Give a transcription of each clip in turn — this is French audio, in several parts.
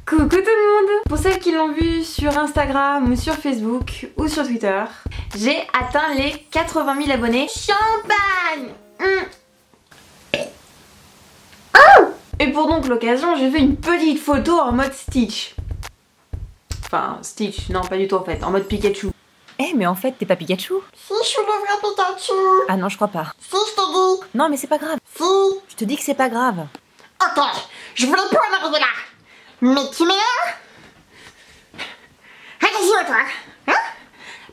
Coucou tout le monde! Pour celles qui l'ont vu sur Instagram ou sur Facebook ou sur Twitter, j'ai atteint les 80 000 abonnés. Champagne! Et pour donc l'occasion, j'ai fait une petite photo en mode Stitch. Enfin, Stitch, non pas du tout en fait, en mode Pikachu. Eh mais en fait t'es pas Pikachu. Si, je suis le vrai Pikachu. Ah non je crois pas. Si, je te dis. Non mais c'est pas grave. Si. Je te dis que c'est pas grave. Ok, je voulais pas en arriver là. Mais tu m'es là. Allez-y, toi. Hein?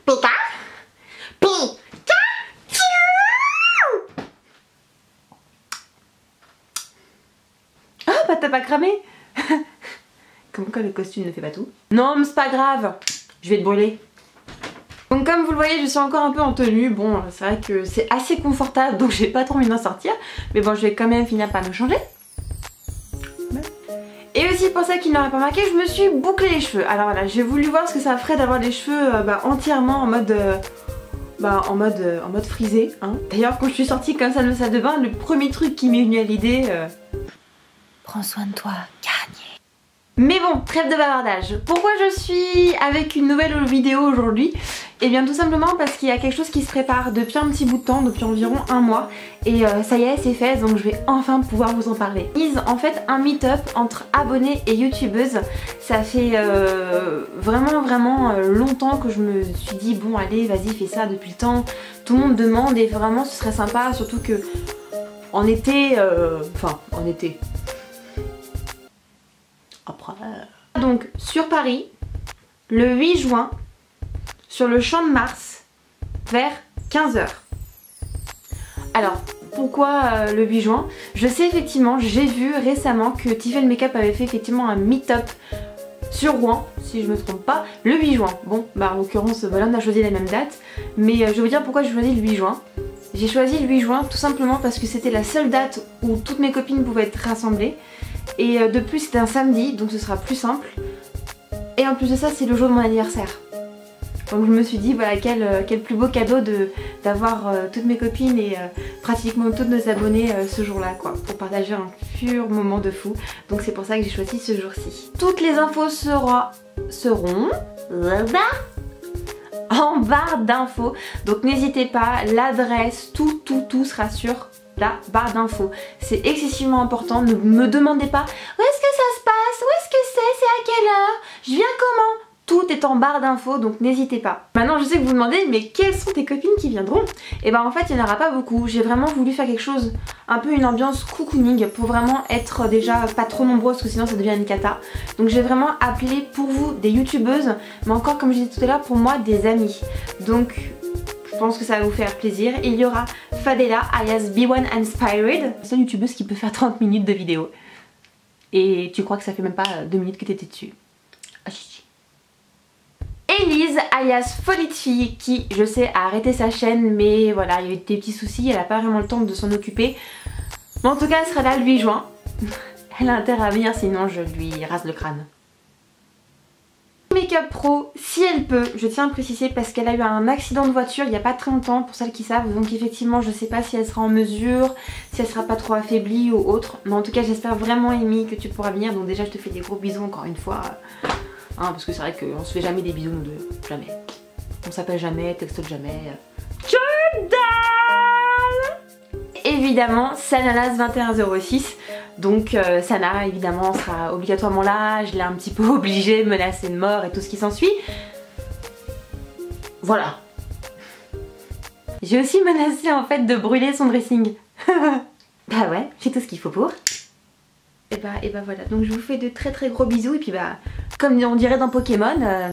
Pika. Pikachu. Ah bah t'as pas cramé? Comme quoi le costume ne fait pas tout. Non mais c'est pas grave, je vais te brûler. Donc comme vous le voyez, je suis encore un peu en tenue. Bon, c'est vrai que c'est assez confortable, donc j'ai pas trop envie d'en sortir. Mais bon, je vais quand même finir par me changer. Et aussi pour ceux qui ne l'auraient pas remarqué, je me suis bouclé les cheveux. Alors voilà, j'ai voulu voir ce que ça ferait d'avoir les cheveux entièrement en mode... en mode frisé. Hein. D'ailleurs, quand je suis sortie comme ça de ma salle de bain, le premier truc qui m'est venu à l'idée... Prends soin de toi, Kanye. Mais bon, trêve de bavardage. Pourquoi je suis avec une nouvelle vidéo aujourd'hui? Eh bien tout simplement parce qu'il y a quelque chose qui se prépare depuis un petit bout de temps, depuis environ un mois. Et ça y est, c'est fait, donc je vais enfin pouvoir vous en parler. Ils en fait un meet-up entre abonnés et youtubeuses. Ça fait vraiment longtemps que je me suis dit bon allez vas-y fais ça depuis le temps. Tout le monde demande et vraiment ce serait sympa, surtout que en été, en été. Après. Donc sur Paris, le 8 juin, sur le Champ de Mars, vers 15 h. Alors, pourquoi le 8 juin? Je sais effectivement, j'ai vu récemment que Tiffany Makeup avait fait effectivement un meet-up sur Rouen, si je me trompe pas, le 8 juin. Bon, bah en l'occurrence, voilà, on a choisi la même date. Mais je vais vous dire pourquoi j'ai choisi le 8 juin. J'ai choisi le 8 juin tout simplement parce que c'était la seule date où toutes mes copines pouvaient être rassemblées. Et de plus c'était un samedi, donc ce sera plus simple. Et en plus de ça, c'est le jour de mon anniversaire. Donc je me suis dit, voilà, quel plus beau cadeau d'avoir toutes mes copines et pratiquement tous nos abonnés ce jour-là, quoi. Pour partager un pur moment de fou. Donc c'est pour ça que j'ai choisi ce jour-ci. Toutes les infos seront en barre d'infos. Donc n'hésitez pas, l'adresse, tout sera sur la barre d'infos. C'est excessivement important, ne me demandez pas où est-ce que ça se passe, où est-ce que c'est à quelle heure, je viens comment. Tout est en barre d'infos, donc n'hésitez pas. Maintenant je sais que vous vous demandez mais quelles sont tes copines qui viendront? Et ben en fait il n'y en aura pas beaucoup. J'ai vraiment voulu faire quelque chose, un peu une ambiance cocooning pour vraiment être déjà pas trop nombreuses parce que sinon ça devient une cata. Donc j'ai vraiment appelé pour vous des youtubeuses, mais encore comme je disais tout à l'heure pour moi des amis. Donc je pense que ça va vous faire plaisir. Il y aura Fadela alias B1 Inspired, seule youtubeuse qui peut faire 30 minutes de vidéo. Et tu crois que ça fait même pas 2 minutes que t'étais dessus. Ah, chichi. Elise alias Folie de Fille qui je sais a arrêté sa chaîne mais voilà il y a eu des petits soucis, elle a pas vraiment le temps de s'en occuper. Mais en tout cas elle sera là le 8 juin. Elle a intérêt à venir sinon je lui rase le crâne. Make-up Pro si elle peut, je tiens à préciser parce qu'elle a eu un accident de voiture il n'y a pas très longtemps pour celles qui savent, donc effectivement je sais pas si elle sera en mesure, si elle sera pas trop affaiblie ou autre, mais en tout cas j'espère vraiment Amy que tu pourras venir, donc déjà je te fais des gros bisous encore une fois. Hein, parce que c'est vrai qu'on se fait jamais des bisous nous deux, jamais. On s'appelle jamais, texte jamais. Jordan! Évidemment, Sananas 2106. Donc Sana évidemment sera obligatoirement là, je l'ai un petit peu obligée, menacée de mort et tout ce qui s'ensuit. Voilà. J'ai aussi menacé en fait de brûler son dressing. Bah ouais, j'ai tout ce qu'il faut pour. Et bah voilà, donc je vous fais de très gros bisous et puis bah comme on dirait dans Pokémon,